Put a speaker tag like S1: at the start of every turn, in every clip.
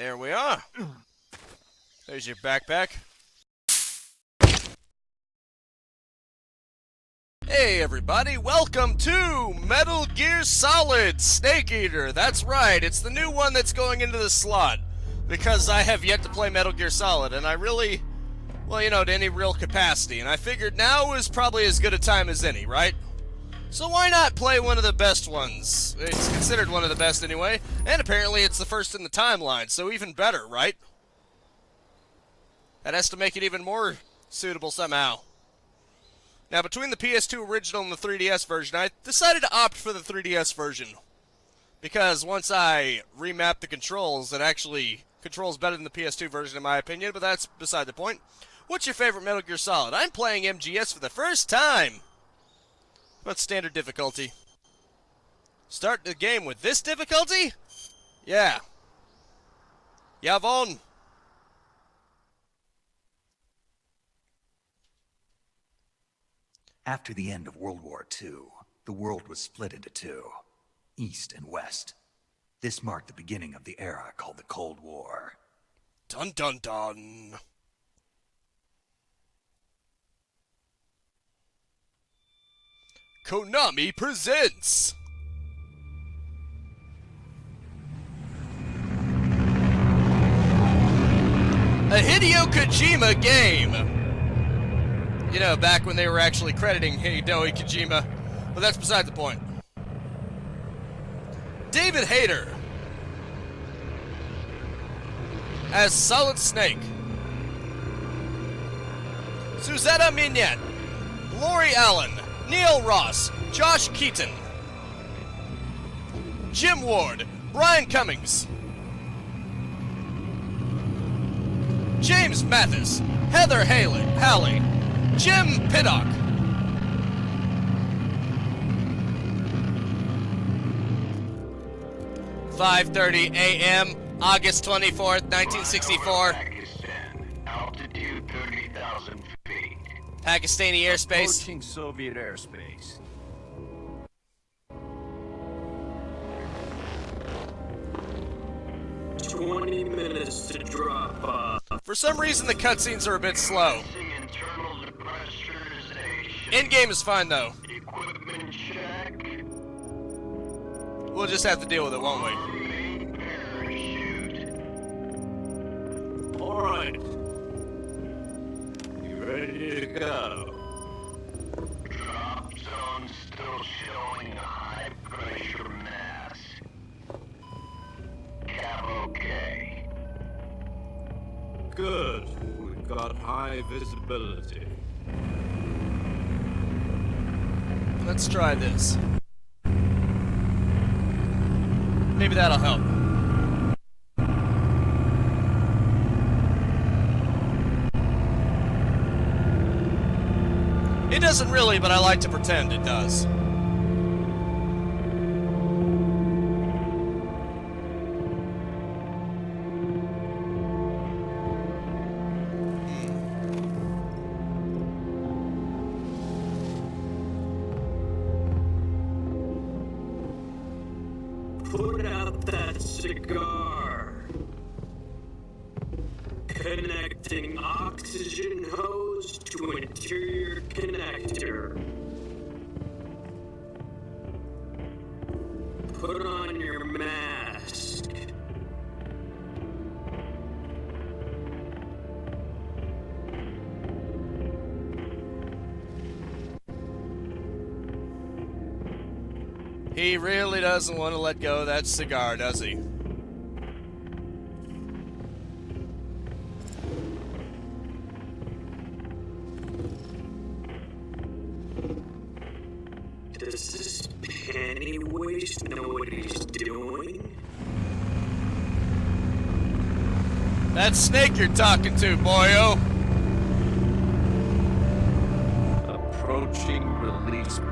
S1: There we are. There's your backpack. Hey everybody, welcome to Metal Gear Solid Snake Eater. That's right, it's the new one that's going into the slot. Because I have yet to play Metal Gear Solid, and I really, well, to any real capacity. And I figured now is probably as good a time as any, right? So why not play one of the best ones? It's considered one of the best anyway, and apparently it's the first in the timeline, so even better, right? That has to make it even more suitable somehow. Now, between the PS2 original and the 3DS version, I decided to opt for the 3DS version. Because once I remapped the controls, it actually controls better than the PS2 version in my opinion, but that's beside the point. What's your favorite Metal Gear Solid? I'm playing MGS for the first time! What's standard difficulty? Start the game with this difficulty? Yeah. Jawohl.
S2: After the end of World War II, the world was split into two, East and West. This marked the beginning of the era called the Cold War.
S1: Dun dun dun. Konami presents a Hideo Kojima game. Back when they were actually crediting Hideo Kojima, but that's beside the point. David Hayter as Solid Snake. Suzetta Mignette, Lori Allen, Neil Ross, Josh Keaton, Jim Ward, Brian Cummings, James Mathis, Heather Halley, Jim Piddock, (5:30 a.m. August 24th, 1964.
S3: Pakistan, altitude 30,000 feet.
S1: Pakistani airspace.
S3: Approaching Soviet airspace.
S4: "20 minutes to drop off."
S1: For some reason, the cutscenes are a bit slow.
S3: Internal depressurization.
S1: In-game is fine, though.
S3: Equipment check.
S1: We'll just have to deal with it, won't we?
S3: Main parachute.
S4: Alright. You ready to go?
S3: Drop zone still showing a high pressure mass. Cap okay.
S4: Good. We've got high visibility.
S1: Let's try this. Maybe that'll help. It doesn't really, but I like to pretend it does.
S4: Put out that cigar. Connecting oxygen hose to interior connector. Put on your mask.
S1: He really doesn't want to let go of that cigar, does he?
S4: Does this panty waste know what he's doing?
S1: That Snake you're talking to, boyo.
S4: Approaching release point.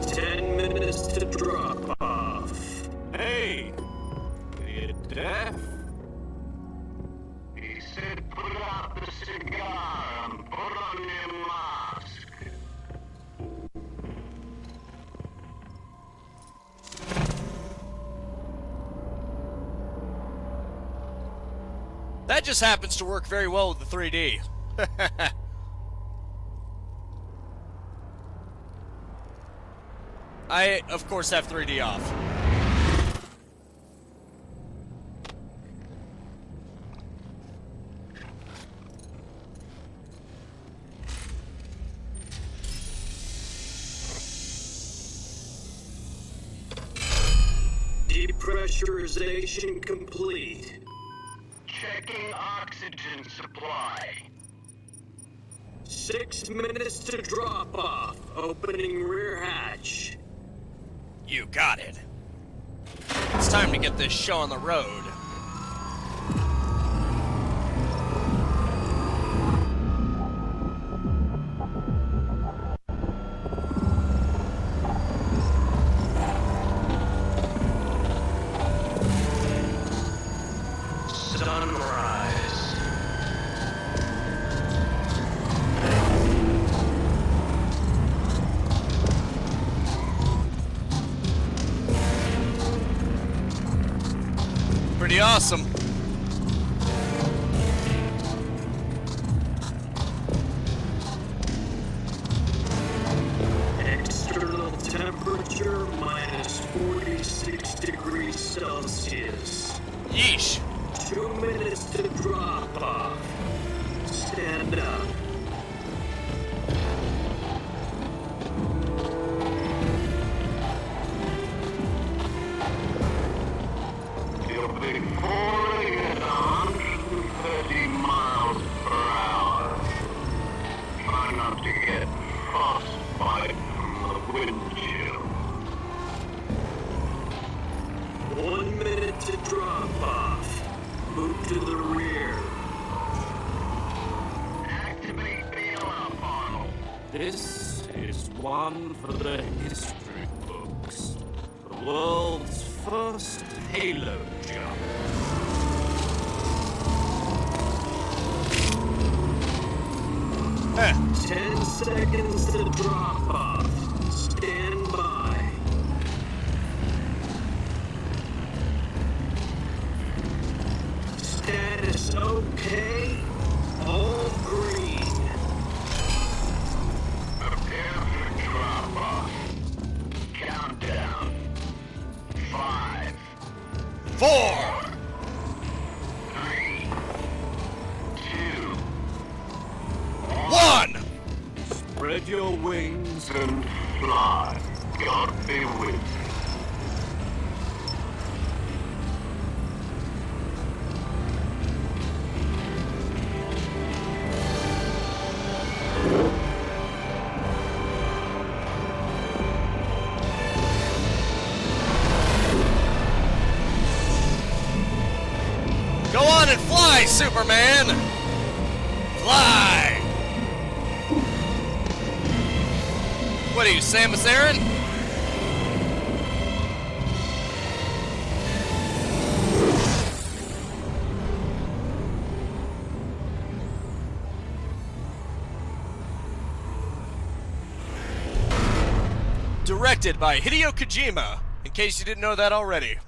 S4: 10 minutes to drop off. Hey! Are you deaf?
S3: He said put out the cigar and put on your mask.
S1: That just happens to work very well with the 3D. I, of course, have 3D off.
S4: Depressurization complete.
S3: Checking oxygen supply.
S4: 6 minutes to drop off. Opening rear hatch.
S1: You got it. It's time to get this show on the road.
S4: Sunrise.
S1: Pretty awesome.
S4: External temperature minus 46 degrees Celsius.
S1: Yeesh.
S4: 2 minutes to drop off. Stand up.
S3: You'll be falling at 130 miles per hour. Try not to get frostbite from the windshield.
S4: 1 minute to drop off. Move to the rear.
S3: Activate bailout funnel.
S5: This is one for the history books. The world's first Halo jump.
S1: Heh.
S4: 10 seconds to drop off. Stand by. Status okay. All green.
S3: Prepare for drop-off. Countdown. 5,
S1: 4,
S3: 3, 2,
S1: 1.
S5: Spread your wings.
S3: and fly. God be with you.
S1: Go on and fly, Superman! Fly! What are you, Samus Aran? Directed by Hideo Kojima, in case you didn't know that already.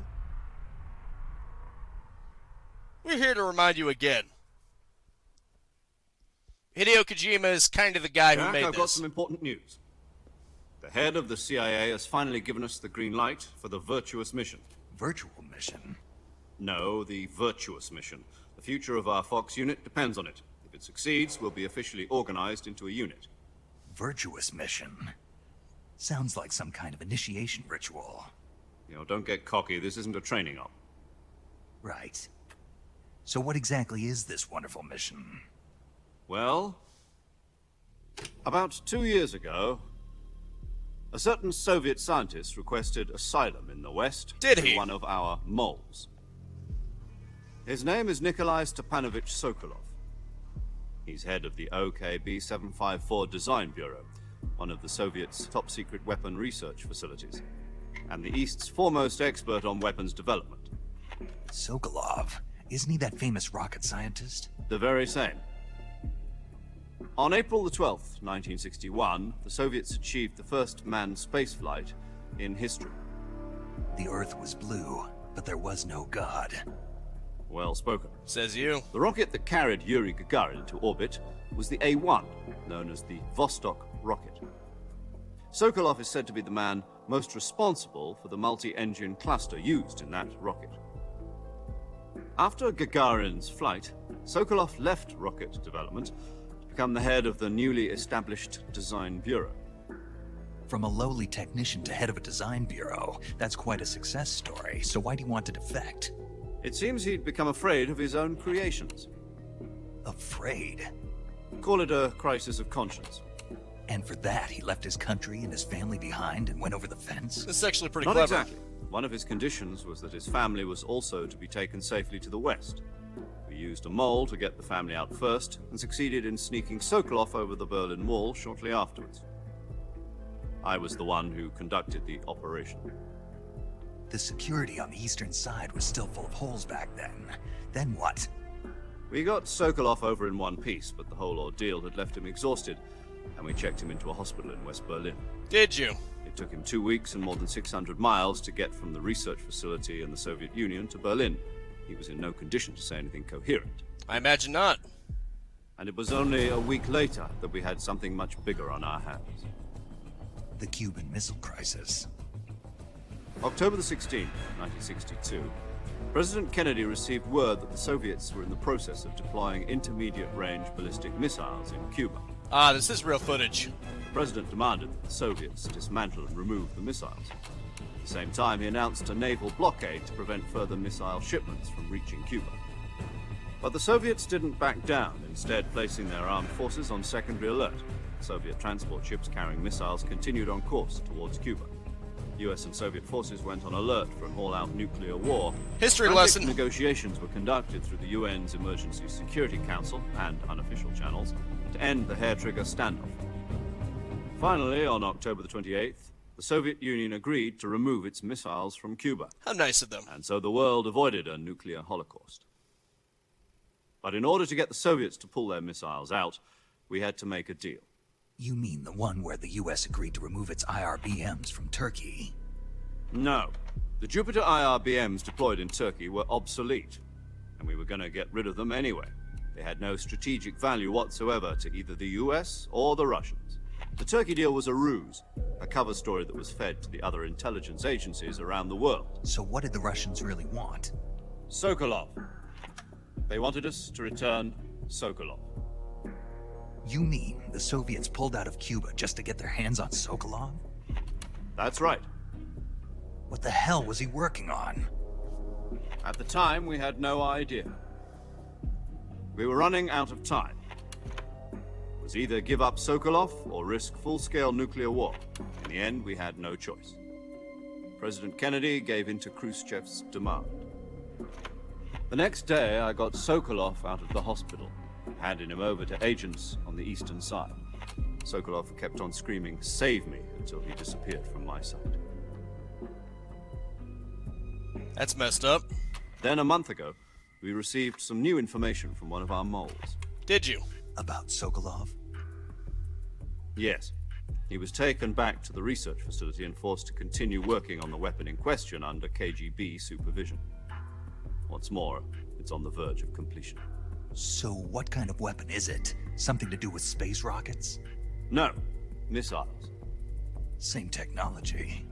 S1: We're here to remind you again. Hideo Kojima is kind of the guy who
S5: Jack,
S1: made
S5: I've got
S1: this.
S5: some important news. The head of the CIA has finally given us the green light for the virtuous mission.
S2: Virtual mission?
S5: No, the virtuous mission. The future of our Fox unit depends on it. If it succeeds, we'll be officially organized into a unit.
S2: Virtuous mission? Sounds like some kind of initiation ritual.
S5: You know, don't get cocky. This isn't a training op.
S2: Right. So what exactly is this wonderful mission?
S5: Well, about 2 years ago, a certain Soviet scientist requested asylum in the West
S1: Did
S5: through
S1: he?
S5: one of our moles. His name is Nikolai Stepanovich Sokolov. He's head of the OKB-754 Design Bureau, one of the Soviets' top-secret weapon research facilities, and the East's foremost expert on weapons development.
S2: Sokolov. Isn't he that famous rocket scientist?
S5: The very same. On April the 12th, 1961, the Soviets achieved the first manned spaceflight in history.
S2: The Earth was blue, but there was no God.
S5: Well spoken.
S1: Says you.
S5: The rocket that carried Yuri Gagarin into orbit was the A-1, known as the Vostok rocket. Sokolov is said to be the man most responsible for the multi-engine cluster used in that rocket. After Gagarin's flight, Sokolov left rocket development to become the head of the newly established Design Bureau.
S2: From a lowly technician to head of a design bureau, that's quite a success story. So why do you want to defect?
S5: It seems he'd become afraid of his own creations.
S2: Afraid?
S5: Call it a crisis of conscience.
S2: And for that, he left his country and his family behind and went over the fence?
S1: This is actually pretty
S5: Not
S1: clever.
S5: exactly. One of his conditions was that his family was also to be taken safely to the west. We used a mole to get the family out first, and succeeded in sneaking Sokolov over the Berlin Wall shortly afterwards. I was the one who conducted the operation.
S2: The security on the eastern side was still full of holes back then. Then what?
S5: We got Sokolov over in one piece, but the whole ordeal had left him exhausted, and we checked him into a hospital in West Berlin.
S1: Did you?
S5: It took him 2 weeks and more than 600 miles to get from the research facility in the Soviet Union to Berlin. He was in no condition to say anything coherent.
S1: I imagine not.
S5: And it was only a week later that we had something much bigger on our hands.
S2: The Cuban Missile Crisis.
S5: October the 16th, 1962, President Kennedy received word that the Soviets were in the process of deploying intermediate-range ballistic missiles in Cuba.
S1: Ah, this is real footage.
S5: The president demanded that the Soviets dismantle and remove the missiles. At the same time, he announced a naval blockade to prevent further missile shipments from reaching Cuba. But the Soviets didn't back down, instead placing their armed forces on secondary alert. Soviet transport ships carrying missiles continued on course towards Cuba. US and Soviet forces went on alert for an all-out nuclear war.
S1: History
S5: Frantic
S1: lesson.
S5: Negotiations were conducted through the UN's Emergency Security Council and unofficial channels to end the hair-trigger standoff. Finally, on October the 28th, the Soviet Union agreed to remove its missiles from Cuba,
S1: How nice of them.
S5: and so the world avoided a nuclear holocaust. But in order to get the Soviets to pull their missiles out, we had to make a deal.
S2: You mean the one where the US agreed to remove its IRBMs from Turkey?
S5: No. The Jupiter IRBMs deployed in Turkey were obsolete, and we were going to get rid of them anyway. They had no strategic value whatsoever to either the US or the Russians. The Turkey deal was a ruse, a cover story that was fed to the other intelligence agencies around the world.
S2: So what did the Russians really want?
S5: Sokolov. They wanted us to return Sokolov.
S2: You mean the Soviets pulled out of Cuba just to get their hands on Sokolov?
S5: That's right.
S2: What the hell was he working on?
S5: At the time, we had no idea. We were running out of time. It was either give up Sokolov or risk full-scale nuclear war. In the end, we had no choice. President Kennedy gave in to Khrushchev's demand. The next day, I got Sokolov out of the hospital, handing him over to agents on the eastern side. Sokolov kept on screaming, "Save me," until he disappeared from my sight.
S1: That's messed up.
S5: Then, a month ago, we received some new information from one of our moles.
S1: Did you?
S2: About Sokolov?
S5: Yes. He was taken back to the research facility and forced to continue working on the weapon in question under KGB supervision. What's more, it's on the verge of completion.
S2: So what kind of weapon is it? Something to do with space rockets?
S5: No, missiles.
S2: Same technology.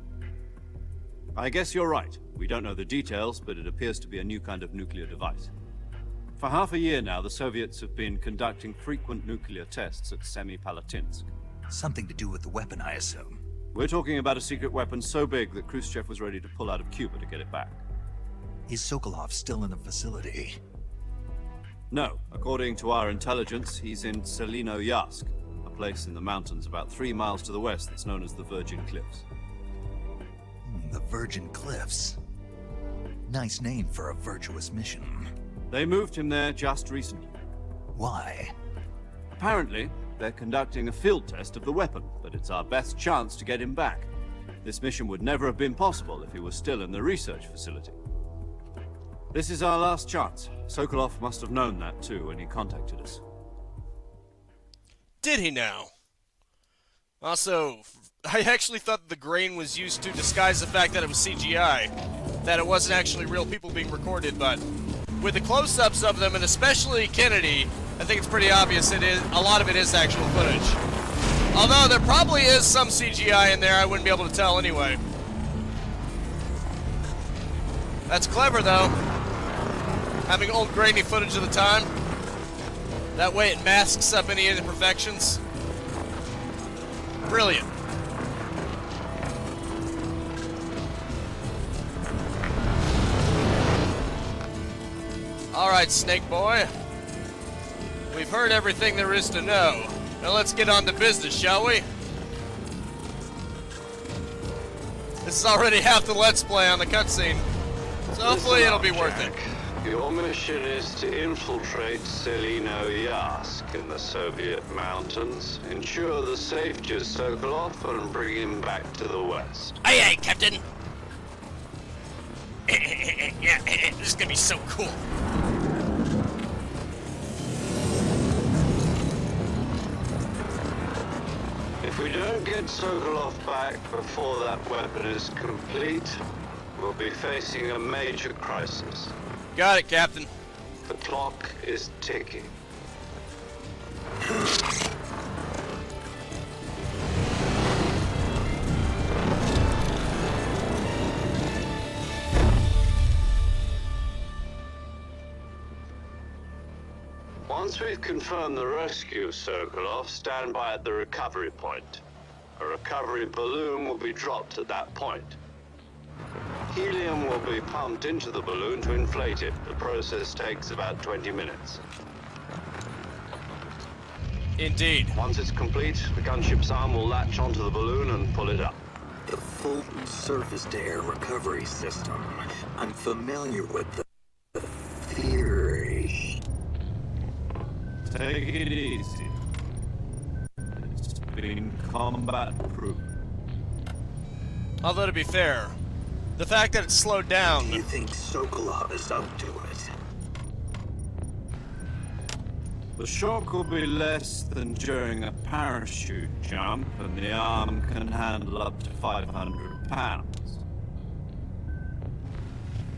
S5: I guess you're right. We don't know the details, but it appears to be a new kind of nuclear device. For half a year now, the Soviets have been conducting frequent nuclear tests at Semipalatinsk.
S2: Something to do with the weapon, I assume.
S5: We're talking about a secret weapon so big that Khrushchev was ready to pull out of Cuba to get it back.
S2: Is Sokolov still in the facility?
S5: No, according to our intelligence, he's in Selinoyarsk, a place in the mountains about 3 miles to the west that's known as the Virgin Cliffs.
S2: The Virgin Cliffs. Nice name for a virtuous mission.
S5: They moved him there just recently.
S2: Why?
S5: Apparently, they're conducting a field test of the weapon, but it's our best chance to get him back. This mission would never have been possible if he was still in the research facility. This is our last chance. Sokolov must have known that too when he contacted us.
S1: Did he now? Also, I actually thought the grain was used to disguise the fact that it was CGI. That it wasn't actually real people being recorded, but with the close-ups of them, and especially Kennedy, I think it's pretty obvious it is a lot of it is actual footage. Although there probably is some CGI in there, I wouldn't be able to tell anyway. That's clever though, having old grainy footage of the time. That way it masks up any imperfections. Brilliant. Alright, Snake Boy. We've heard everything there is to know. Now let's get on to business, shall we? This is already half the Let's Play on the cutscene, so hopefully it'll be worth it.
S3: Your mission is to infiltrate Selino Yask in the Soviet mountains, ensure the safety of Sokolov, and bring him back to the west.
S1: Aye, aye, Captain. Yeah, this is gonna be so cool.
S3: If we don't get Sokolov back before that weapon is complete, we'll be facing a major crisis.
S1: Got it, Captain.
S3: The clock is ticking. Once we've confirmed the rescue of Sokolov, stand by at the recovery point. A recovery balloon will be dropped at that point. Helium will be pumped into the balloon to inflate it. The process takes about 20 minutes.
S1: Indeed.
S3: Once it's complete, the gunship's arm will latch onto the balloon and pull it up.
S4: The Fulton surface-to-air recovery system. I'm familiar with the theory.
S5: Take it easy. It's been combat-proof.
S1: Although to be fair, the fact that it's slowed down.
S4: You think Sokolov is up to it?
S5: The shock will be less than during a parachute jump, and the arm can handle up to 500 pounds.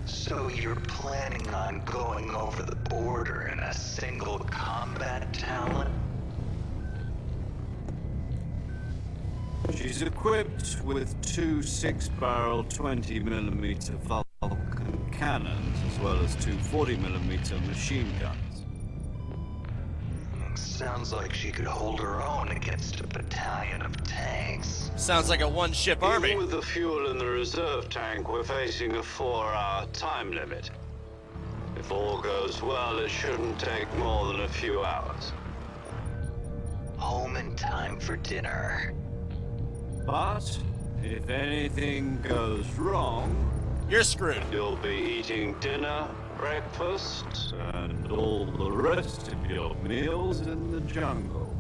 S2: So you're planning on going over the border in a single combat talent?
S5: She's equipped with two 6-barrel 20mm Vulcan cannons, as well as two 40mm machine guns.
S2: Sounds like she could hold her own against a battalion of tanks.
S1: Sounds like a one-ship army.
S3: Even with the fuel in the reserve tank, we're facing a 4-hour time limit. If all goes well, it shouldn't take more than a few hours.
S2: Home in time for dinner.
S5: But if anything goes wrong,
S1: You're screwed.
S3: You'll be eating dinner, breakfast,
S5: and all the rest of your meals in the jungle.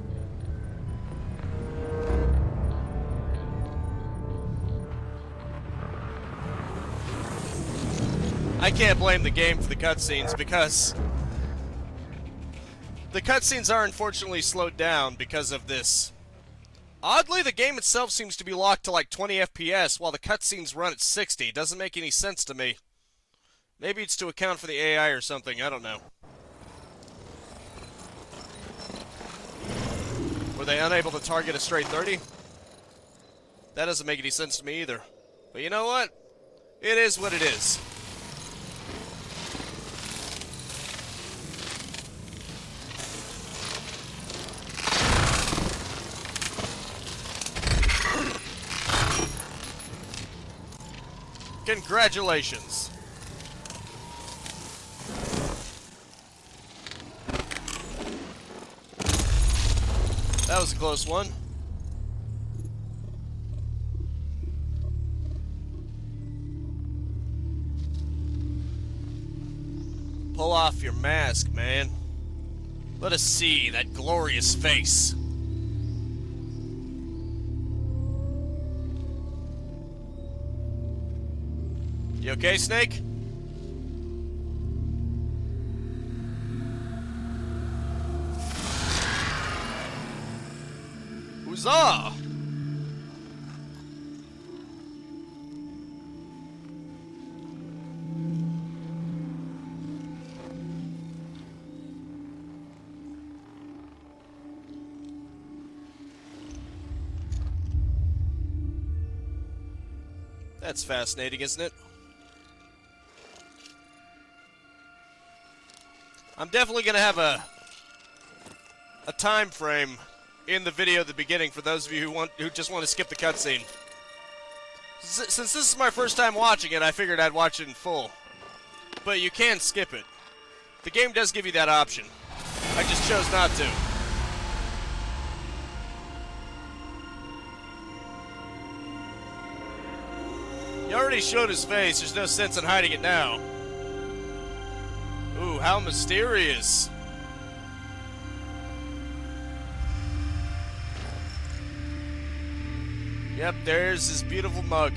S1: I can't blame the game for the cutscenes because the cutscenes are unfortunately slowed down because of this. Oddly, the game itself seems to be locked to like 20 FPS while the cutscenes run at 60. Doesn't make any sense to me. Maybe it's to account for the AI or something, I don't know. Were they unable to target a straight 30? That doesn't make any sense to me either. But you know what? It is what it is. Congratulations. That was a close one. Pull off your mask, man. Let us see that glorious face. You okay, Snake? Huzzah! That's fascinating, isn't it? I'm definitely going to have a time frame in the video at the beginning for those of you who just want to skip the cutscene. Since this is my first time watching it, I figured I'd watch it in full. But you can skip it. The game does give you that option. I just chose not to. He already showed his face. There's no sense in hiding it now. Ooh, how mysterious. Yep, there's his beautiful mug.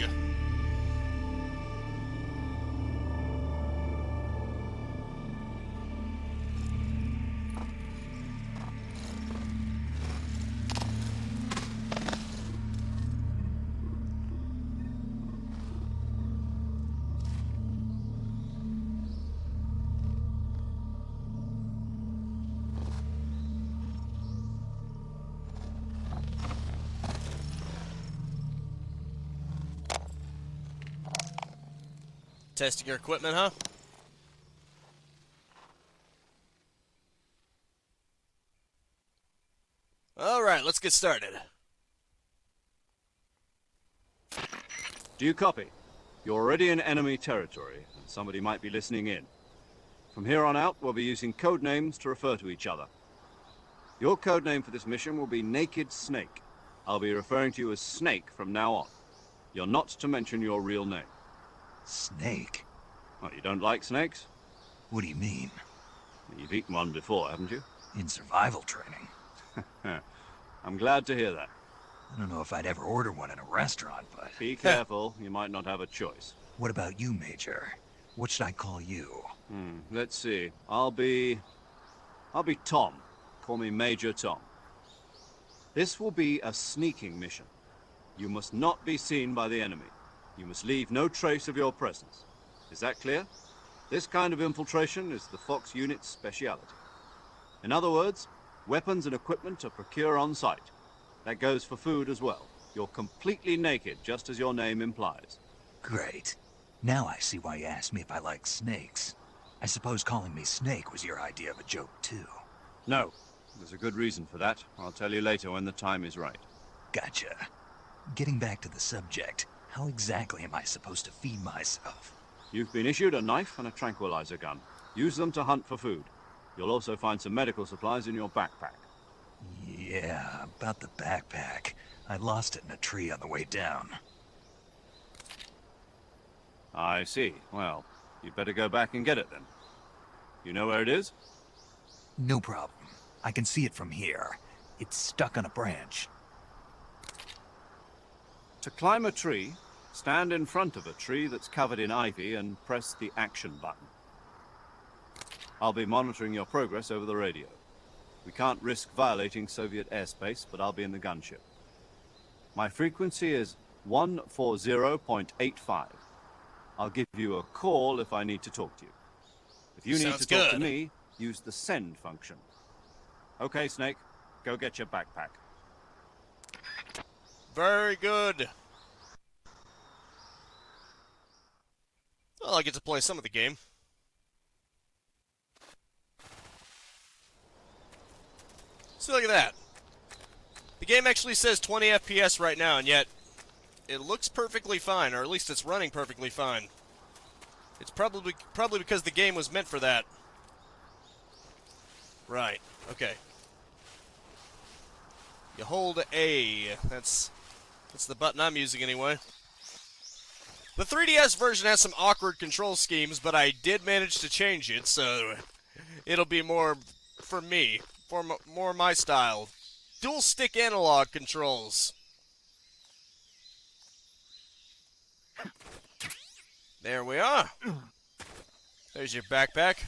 S1: Testing your equipment, huh? Alright, let's get started.
S5: Do you copy? You're already in enemy territory, and somebody might be listening in. From here on out, we'll be using code names to refer to each other. Your code name for this mission will be Naked Snake. I'll be referring to you as Snake from now on. You're not to mention your real name.
S2: Snake?
S5: Well, you don't like snakes?
S2: What do you mean?
S5: You've eaten one before, haven't you?
S2: In survival training?
S5: I'm glad to hear that.
S2: I don't know if I'd ever order one in a restaurant, but...
S5: Be careful, you might not have a choice.
S2: What about you, Major? What should I call you?
S5: Let's see. I'll be Tom. Call me Major Tom. This will be a sneaking mission. You must not be seen by the enemy. You must leave no trace of your presence. Is that clear? This kind of infiltration is the Fox unit's speciality. In other words, weapons and equipment are procured on site. That goes for food as well. You're completely naked, just as your name implies.
S2: Great. Now I see why you asked me if I like snakes. I suppose calling me Snake was your idea of a joke, too.
S5: No. There's a good reason for that. I'll tell you later when the time is right.
S2: Gotcha. Getting back to the subject, how exactly am I supposed to feed myself?
S5: You've been issued a knife and a tranquilizer gun. Use them to hunt for food. You'll also find some medical supplies in your backpack.
S2: Yeah, about the backpack. I lost it in a tree on the way down.
S5: I see. Well, you'd better go back and get it then. You know where it is?
S2: No problem. I can see it from here. It's stuck on a branch.
S5: To climb a tree, stand in front of a tree that's covered in ivy and press the action button. I'll be monitoring your progress over the radio. We can't risk violating Soviet airspace, but I'll be in the gunship. My frequency is 140.85. I'll give you a call if I need to talk to you. If you need
S1: Sounds
S5: to talk to
S1: good.
S5: me, use the send function. Okay, Snake, go get your backpack.
S1: Very good. Well, I get to play some of the game. So look at that. The game actually says 20 FPS right now, and yet it looks perfectly fine, or at least it's running perfectly fine. It's probably because the game was meant for that. Right. Okay. You hold A. That's the button I'm using anyway. The 3DS version has some awkward control schemes, but I did manage to change it, so it'll be more for me, for more my style. Dual stick analog controls. There we are. There's your backpack.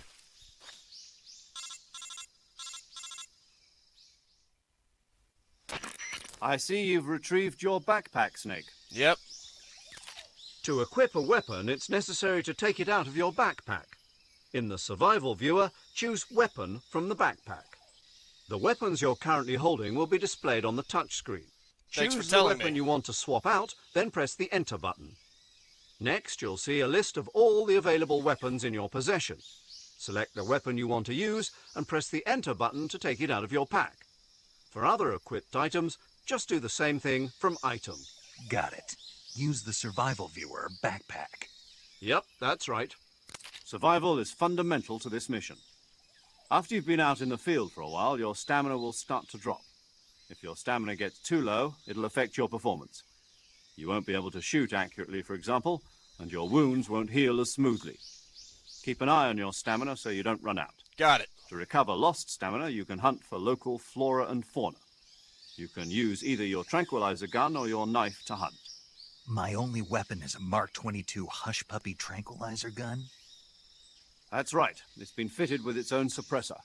S5: I see you've retrieved your backpack, Snake.
S1: Yep.
S5: To equip a weapon, it's necessary to take it out of your backpack. In the survival viewer, choose Weapon from the backpack. The weapons you're currently holding will be displayed on the touchscreen.
S1: Thanks for
S5: Choose the
S1: telling
S5: weapon
S1: me.
S5: you want to swap out, then press the Enter button. Next, you'll see a list of all the available weapons in your possession. Select the weapon you want to use and press the Enter button to take it out of your pack. For other equipped items, just do the same thing from Item.
S2: Got it. Use the survival viewer backpack.
S5: Yep, that's right. Survival is fundamental to this mission. After you've been out in the field for a while, your stamina will start to drop. If your stamina gets too low, it'll affect your performance. You won't be able to shoot accurately, for example, and your wounds won't heal as smoothly. Keep an eye on your stamina so you don't run out.
S1: Got it.
S5: To recover lost stamina, you can hunt for local flora and fauna. You can use either your tranquilizer gun or your knife to hunt.
S2: My only weapon is a Mark 22 Hush Puppy tranquilizer gun?
S5: That's right. It's been fitted with its own suppressor.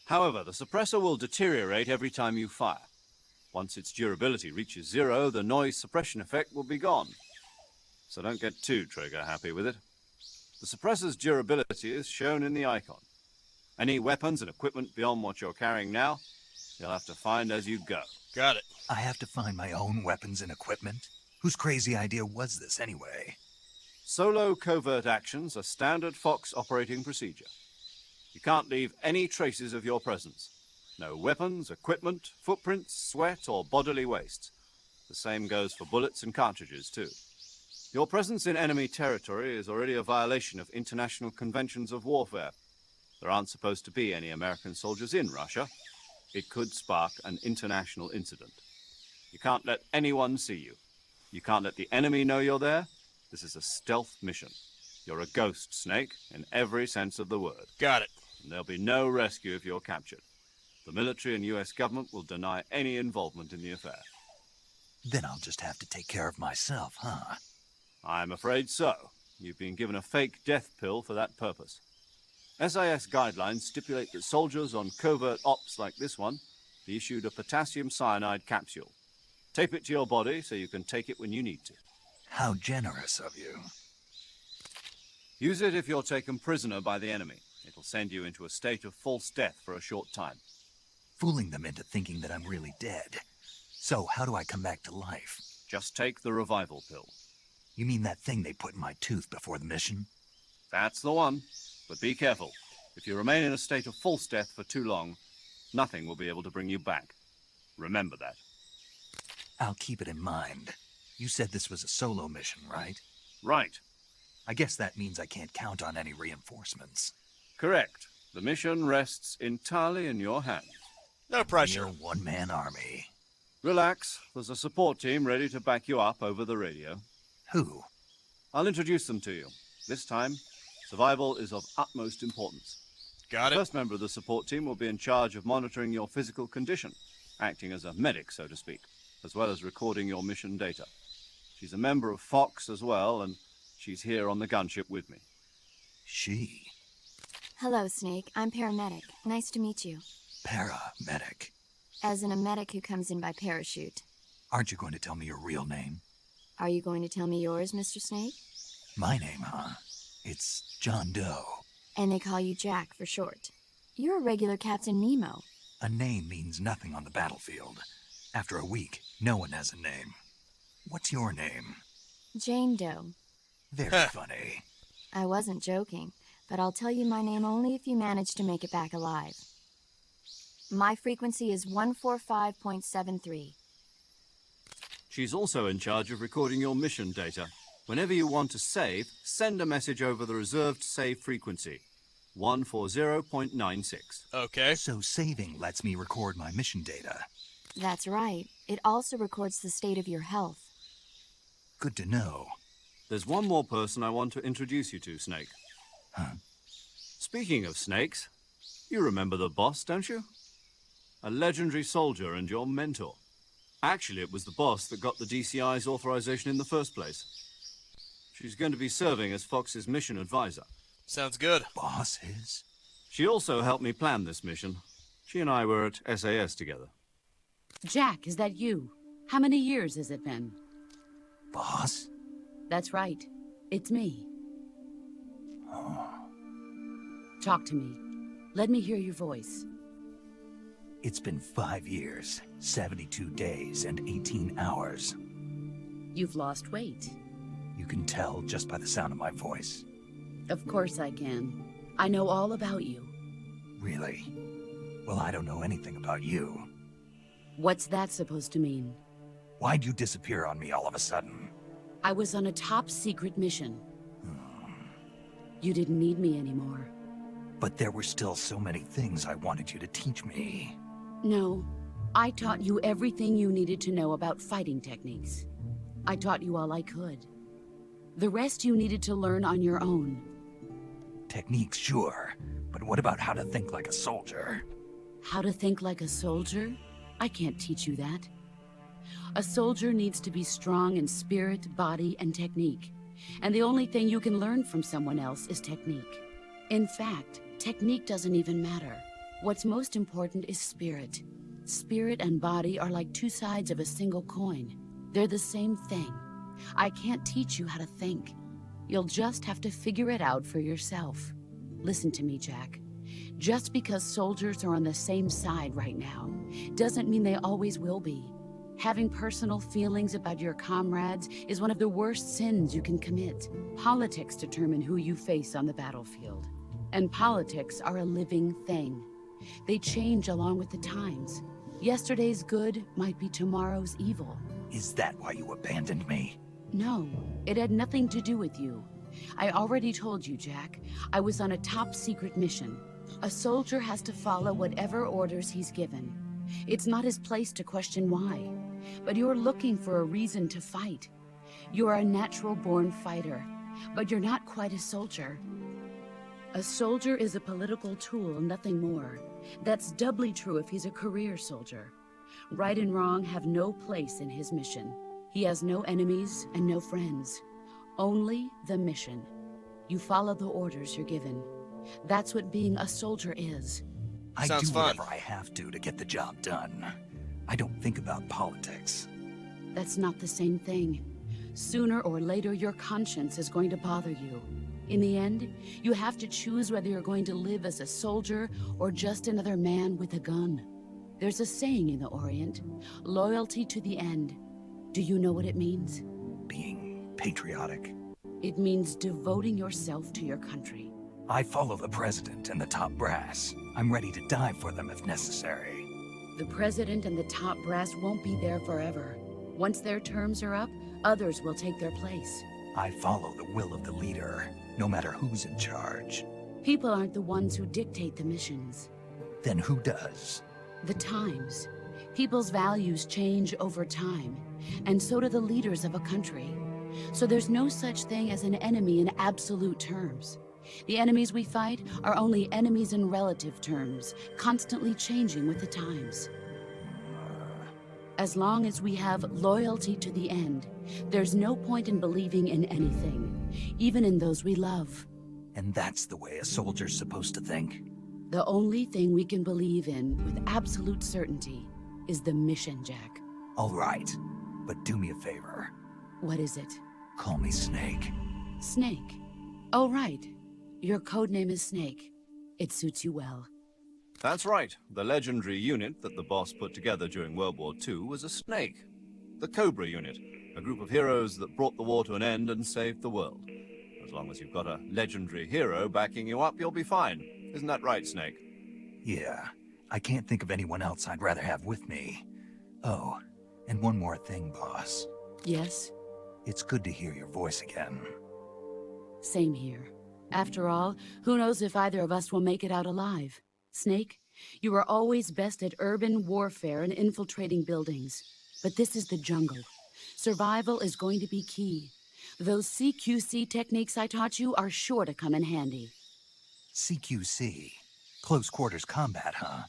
S5: However, the suppressor will deteriorate every time you fire. Once its durability reaches 0, the noise suppression effect will be gone. So don't get too trigger-happy with it. The suppressor's durability is shown in the icon. Any weapons and equipment beyond what you're carrying now, you'll have to find as you go.
S1: Got it.
S2: I have to find my own weapons and equipment? Whose crazy idea was this, anyway?
S5: Solo covert actions are standard Fox operating procedure. You can't leave any traces of your presence. No weapons, equipment, footprints, sweat, or bodily waste. The same goes for bullets and cartridges, too. Your presence in enemy territory is already a violation of international conventions of warfare. There aren't supposed to be any American soldiers in Russia. It could spark an international incident. You can't let anyone see you. You can't let the enemy know you're there. This is a stealth mission. You're a ghost, Snake, in every sense of the word.
S1: Got it.
S5: And there'll be no rescue if you're captured. The military and US government will deny any involvement in the affair.
S2: Then I'll just have to take care of myself, huh?
S5: I'm afraid so. You've been given a fake death pill for that purpose. SIS guidelines stipulate that soldiers on covert ops like this one be issued a potassium cyanide capsule. Tape it to your body so you can take it when you need to.
S2: How generous of you.
S5: Use it if you're taken prisoner by the enemy. It'll send you into a state of false death for a short time.
S2: Fooling them into thinking that I'm really dead. So, how do I come back to life?
S5: Just take the revival pill.
S2: You mean that thing they put in my tooth before the mission?
S5: That's the one. But be careful. If you remain in a state of false death for too long, nothing will be able to bring you back. Remember that.
S2: I'll keep it in mind. You said this was a solo mission, right?
S5: Right.
S2: I guess that means I can't count on any reinforcements.
S5: Correct. The mission rests entirely in your hands.
S1: No pressure.
S2: You're a one-man army.
S5: Relax. There's a support team ready to back you up over the radio.
S2: Who?
S5: I'll introduce them to you. This time, survival is of utmost importance.
S1: Got
S5: The
S1: it.
S5: first member of the support team will be in charge of monitoring your physical condition, acting as a medic, so to speak, as well as recording your mission data. She's a member of Fox as well, and she's here on the gunship with me.
S2: She.
S6: Hello, Snake. I'm paramedic. Nice to meet you.
S2: Paramedic.
S6: As in a medic who comes in by parachute.
S2: Aren't you going to tell me your real name?
S6: Are you going to tell me yours, Mr. Snake?
S2: My name, huh? It's John Doe.
S6: And they call you Jack for short. You're a regular Captain Nemo.
S2: A name means nothing on the battlefield. After a week, no one has a name. What's your name?
S6: Jane Doe.
S2: Very funny.
S6: I wasn't joking, but I'll tell you my name only if you manage to make it back alive. My frequency is 145.73.
S5: She's also in charge of recording your mission data. Whenever you want to save, send a message over the reserved save frequency, 140.96.
S1: Okay.
S2: So saving lets me record my mission data.
S6: That's right. It also records the state of your health.
S2: Good to know.
S5: There's one more person I want to introduce you to, Snake.
S2: Huh?
S5: Speaking of snakes, you remember the boss, don't you? A legendary soldier and your mentor. Actually, it was the boss that got the DCI's authorization in the first place. She's going to be serving as Fox's mission advisor.
S1: Sounds good.
S2: Boss is?
S5: She also helped me plan this mission. She and I were at SAS together.
S7: Jack, is that you? How many years has it been?
S2: Boss?
S7: That's right. It's me. Talk to me. Let me hear your voice.
S2: It's been 5 years, 72 days, and 18 hours.
S7: You've lost weight.
S2: You can tell just by the sound of my voice.
S7: Of course I can. I know all about you.
S2: Really? Well, I don't know anything about you.
S7: What's that supposed to mean?
S2: Why'd you disappear on me all of a sudden?
S7: I was on a top-secret mission. You didn't need me anymore.
S2: But there were still so many things I wanted you to teach me.
S7: No, I taught you everything you needed to know about fighting techniques. I taught you all I could. The rest you needed to learn on your own.
S2: Techniques, sure. But what about how to think like a soldier?
S7: How to think like a soldier? I can't teach you that. A soldier needs to be strong in spirit, body, and technique. And the only thing you can learn from someone else is technique. In fact, technique doesn't even matter. What's most important is spirit. Spirit and body are like two sides of a single coin. They're the same thing. I can't teach you how to think. You'll just have to figure it out for yourself. Listen to me, Jack. Just because soldiers are on the same side right now doesn't mean they always will be. Having personal feelings about your comrades is one of the worst sins you can commit. Politics determine who you face on the battlefield. And politics are a living thing. They change along with the times. Yesterday's good might be tomorrow's evil.
S2: Is that why you abandoned me?
S7: No, it had nothing to do with you. I already told you, Jack. I was on a top-secret mission. A soldier has to follow whatever orders he's given. It's not his place to question why. But you're looking for a reason to fight. You're a natural-born fighter, but you're not quite a soldier. A soldier is a political tool, nothing more. That's doubly true if he's a career soldier. Right and wrong have no place in his mission. He has no enemies and no friends. Only the mission. You follow the orders you're given. That's what being a soldier is.
S2: I
S1: Sounds
S2: do
S1: fun.
S2: whatever I have to get the job done. I don't think about politics.
S7: That's not the same thing. Sooner or later, your conscience is going to bother you. In the end, you have to choose whether you're going to live as a soldier or just another man with a gun. There's a saying in the Orient, loyalty to the end. Do you know what it means?
S2: Being patriotic.
S7: It means devoting yourself to your country.
S2: I follow the president and the top brass. I'm ready to die for them if necessary.
S7: The president and the top brass won't be there forever. Once their terms are up, others will take their place.
S2: I follow the will of the leader, no matter who's in charge.
S7: People aren't the ones who dictate the missions.
S2: Then who does?
S7: The times. People's values change over time, and so do the leaders of a country. So there's no such thing as an enemy in absolute terms. The enemies we fight are only enemies in relative terms, constantly changing with the times. As long as we have loyalty to the end, there's no point in believing in anything, even in those we love.
S2: And that's the way a soldier's supposed to think?
S7: The only thing we can believe in with absolute certainty is the mission, Jack.
S2: All right, but do me a favor.
S7: What is it?
S2: Call me Snake.
S7: Snake. Oh, right. Your codename is Snake. It suits you well.
S5: That's right. The legendary unit that the boss put together during World War II was a snake. The Cobra unit, a group of heroes that brought the war to an end and saved the world. As long as you've got a legendary hero backing you up, you'll be fine. Isn't that right, Snake?
S2: Yeah, I can't think of anyone else I'd rather have with me. Oh, and one more thing, boss.
S7: Yes?
S2: It's good to hear your voice again.
S7: Same here. After all, who knows if either of us will make it out alive? Snake, you are always best at urban warfare and infiltrating buildings. But this is the jungle. Survival is going to be key. Those CQC techniques I taught you are sure to come in handy.
S2: CQC? Close quarters combat, huh?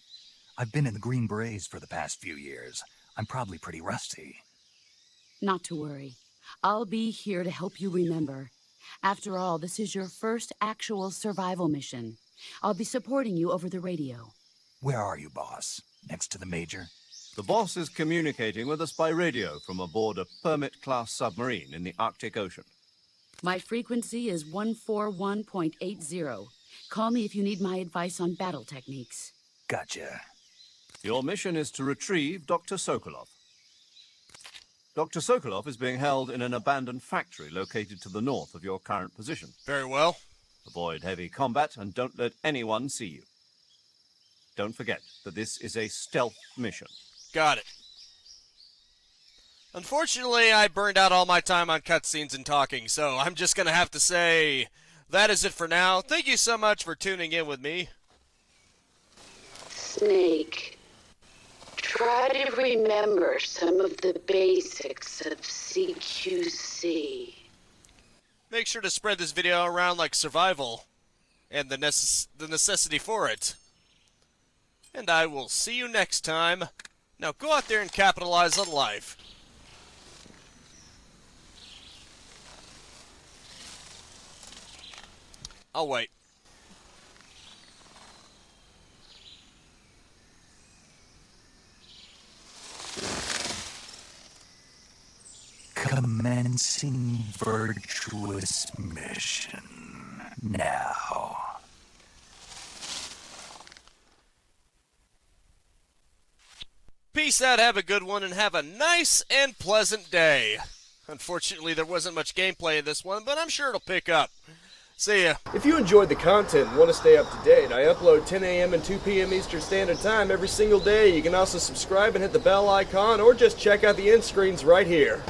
S2: I've been in the Green Berets for the past few years. I'm probably pretty rusty.
S7: Not to worry. I'll be here to help you remember. After all, this is your first actual survival mission. I'll be supporting you over the radio.
S2: Where are you, boss? Next to the Major?
S5: The boss is communicating with us by radio from aboard a Permit-class submarine in the Arctic Ocean.
S7: My frequency is 141.80. Call me if you need my advice on battle techniques.
S2: Gotcha.
S5: Your mission is to retrieve Dr. Sokolov. Dr. Sokolov is being held in an abandoned factory located to the north of your current position.
S1: Very well.
S5: Avoid heavy combat and don't let anyone see you. Don't forget that this is a stealth mission.
S1: Got it. Unfortunately, I burned out all my time on cutscenes and talking, so I'm just gonna have to say that is it for now. Thank you so much for tuning in with me.
S8: Snake, try to remember some of the basics of CQC.
S1: Make sure to spread this video around like survival and the necessity for it. And I will see you next time. Now go out there and capitalize on life. I'll wait.
S2: Commencing virtuous mission. Now.
S1: Peace out, have a good one, and have a nice and pleasant day. Unfortunately, there wasn't much gameplay in this one, but I'm sure it'll pick up. See ya.
S9: If you enjoyed the content and want to stay up to date, I upload 10 a.m. and 2 p.m. Eastern Standard Time every single day. You can also subscribe and hit the bell icon, or just check out the end screens right here.